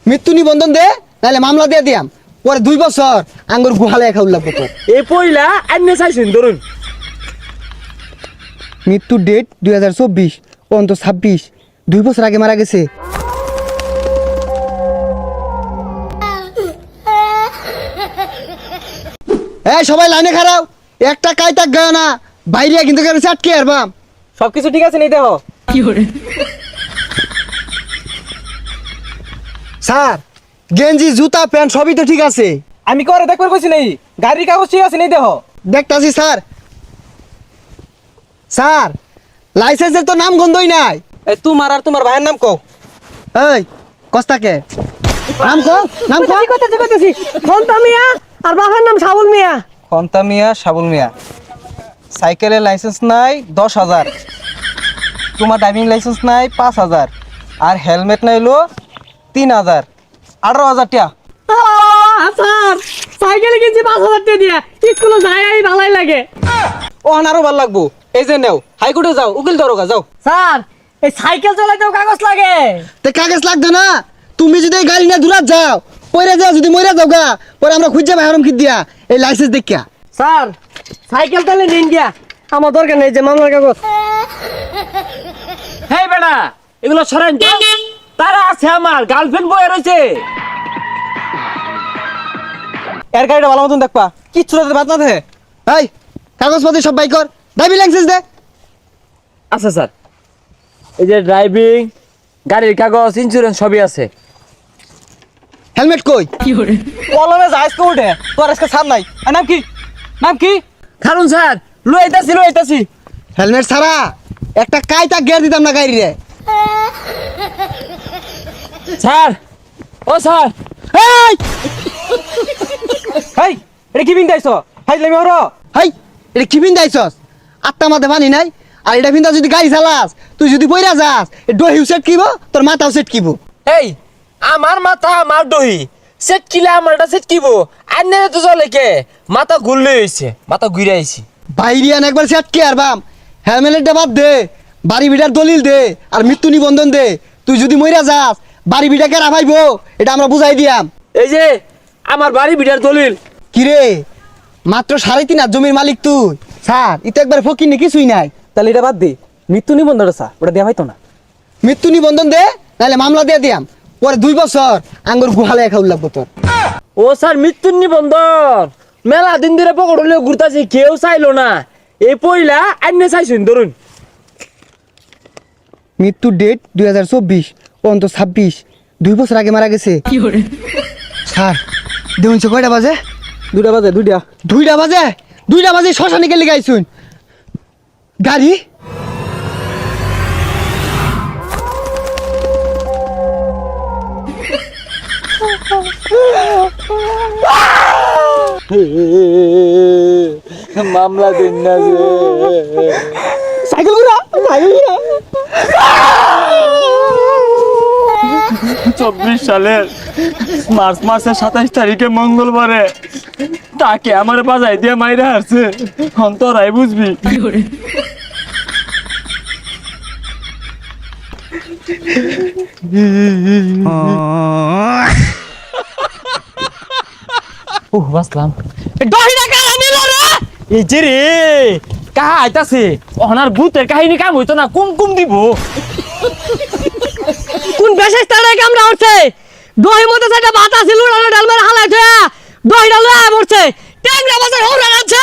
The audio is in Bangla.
মৃত্যু নিবন্ধন দে, নাহলে মামলা দিয়ে দিয়াম। পরে 2 বছর আঙ্গুর গুহালে খাওয়া লাগবো তোর। এই পয়লা আইনে চাইছেন ধরুন। মৃত্যুর ডেট 2024, অন্ত 26, 2 বছর আগে মারা গেছে। সবাই লাইনে খারাপ, একটা কায়তাক গায় না, বাইরে কিন্তু আটকে আরবাম। সবকিছু ঠিক আছে নি দেহ? স্যার, গেঞ্জি জুতা প্যান্ট সবই তো ঠিক আছে। আমি করে দেখবার কইছি নাই, গাড়ির কাগজ ঠিক আছে নি দেহ? দেখতাছি স্যার। স্যার, লাইসেন্সের তো নাম গন্ধই নাই। এই তোমার আর তোমার ভাইয়ের নাম কও। এই কস্তাকে নাম কো, নাম কো। কইতেছি খন্তা মিয়া আর বাবার নাম সাবুল মিয়া। খন্তা মিয়া, সাবুল মিয়া। সাইকেলের লাইসেন্স নাই 10,000, তোমার ড্রাইভিং লাইসেন্স নাই 5,000, আর হেলমেট নাইলো 3,000, 18,000 টাকা। স্যার সাইকেলে কিনছি 5,000 টাকা দিয়া, স্কুলে যাই ভালাই লাগে। ও আরো ভালো লাগবো। এই যে নেও, হাইকোর্টে যাও, উকিল দরগা যাও। স্যার এই সাইকেল চালাইতেও কাগজ লাগে। তে কাগজ লাগতো না। তুমি যদি এই গাড়ি না দূরাত যাও, পরে যাও, যদি মরে যাও গা, পরে আমরা খুঁজে পাই হারম কি দিয়া এই লাইসেন্স দেখিয়া। স্যার সাইকেল তাহলে নিন গিয়া, আমার দরকার নেই যে মামলার কাগজ। হেই বেটা, এগুলো সরেন তো। তারা আছে আমার গার্লফ্রেন্ড বয়ে রয়েছে। এর গাড়িটা ভালো মতন দেখবা, কিচ্ছু বাদ না থাকে। এই কাগজপত্র সব বাই কর, ড্রাইভিং লাইসেন্স দে। আচ্ছা স্যার, এই যে ড্রাইভিং, গাড়ির কাগজ, ইন্স্যুরেন্স সবই আছে। হেলমেট কই? কলমে যাইস কো উঠে, তোর আজকে ছাড় নাই। আর নাম কি? নাম কি? কারণ স্যার লইতাছি লইতাছি। হেলমেট ছাড়া একটা কায়তা গিয়ার দিতাম না গাড়ি রে। স্যার, ও স্যার, এই হেই, এটা কি বিন্দাইছ? হাই লাগি ওর। হাই, এটা কি বিন্দাইছস? আত্মা মাথা মানি নাই। আর এটা বিন্দা যদি গাড়ি চালাস, তুই যদি পইরা যাস, ডহিউ সেট কিব, তোর মাথাও সেট কিব। এই আমার মাথা আমার দহি সেট কিলা, আমারটা সেট কিবো। আন্নে তো চলে কে মাথা ঘুরলে হইছে, মাথা ঘুরে আইছি। বাইরিয়ান একবার সেট কি আর বাম। হেলমেটটা বাদ দে, বাড়ি ভিটার দলিল দে, আর মৃত্যু নিবন্ধন দে। তুই যদি মইরা যাস, বাড়ি ভিটা কেরা ভাইবো, এটা আমরা বুঝাই দিয়াম। এই যে আমার বাড়ি বিটার দলিল। কিরে, মাত্র 3.5 জমির মালিক তুই। স্যার, ই তো একবার ফকির নি, কিছুই নাই। তাহলে এটা বাদ দে, মৃত্যু নিবন্ধনটা স্যার ওটা দেওয়া হয়তো না। মৃত্যু নিবন্ধন দে, নাহলে মামলা দিয়ে দিয়াম। পরে 2 বছর আঙ্গুর গুহালে খাওয়া লাগবো তোর। ও স্যার, মৃত্যুর নিবন্ধন মেলা দিন ধরে পকড় হলেও ঘুরতাছি, কেউ চাইলো না। এই পয়লা আইনে চাইছেন ধরুন। মৃত্যুর ডেট 2024, অন্ত 26, 2 বছর আগে মারা গেছে। স্যার, দেখুন কয়টা বাজে? 2টা বাজে, 2টা। 2টা বাজে? 2টা বাজে শ্মশানে গেলে গাইছুন গাড়ি। মামলা দিন না যে। সাইকেল ঘুরা, সাইকেল ঘুরা। 24 সালের মার্চ মাসের 27 তারিখে মঙ্গলবারে তাকে আমার বাজাই দিয়ে মাইরা হারছে। অন্তরাই বুঝবি। বাসলাম। এই যে রে কাহা আইতাছে, ওনার ভূতের কাহিনী কাম হইতো না, কুমকুম দিব। কোন বেশেষ তারে কামড়া উঠছে? দহি মধ্যে সেটা ভাত আছিল, ডাল মেরে হালাই থয়া দহিটা লয়া পড়ছে। ট্যাংরা বাজার হৌরা আছে।